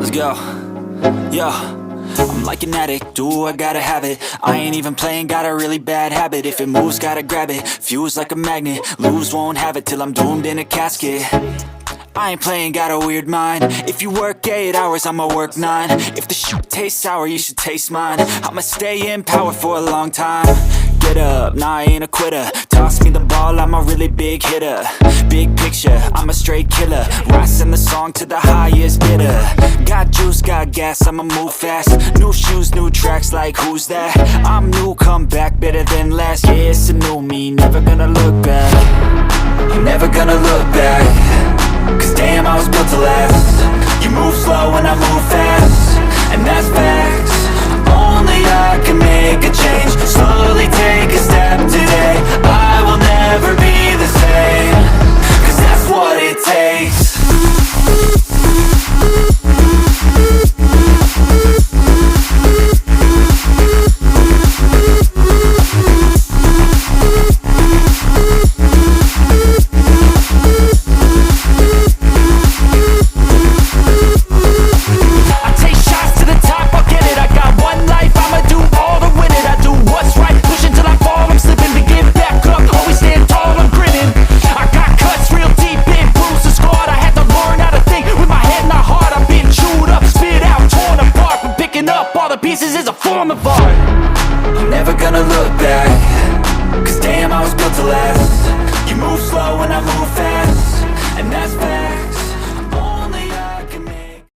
Let's go. Yo, I'm like an addict, do I gotta have it. I ain't even playing, got a really bad habit. If it moves, gotta grab it, fuse like a magnet. Lose, won't have it till I'm doomed in a casket. I ain't playing, got a weird mind. If you work 8 hours, I'ma work 9. If the shoot tastes sour, you should taste mine. I'ma stay in power for a long time. Get up, nah, I ain't a quitter. Toss me the ball, I'm a really big hitter. Big picture, I'm a straight killer. Rising the song to the highest bidder. Got juice, got gas, I'ma move fast. New shoes, new tracks, like who's that? I'm new, come back, better than last. Yeah, it's a new me, never gonna look back. I'm never gonna look back. Cause damn, I was built to last. You move slow and I move fast, and that's facts. Only I can make a change. Slowly take a step today. I will never be the same. Cause that's what it takes. Pieces is a form of art. I'm never gonna look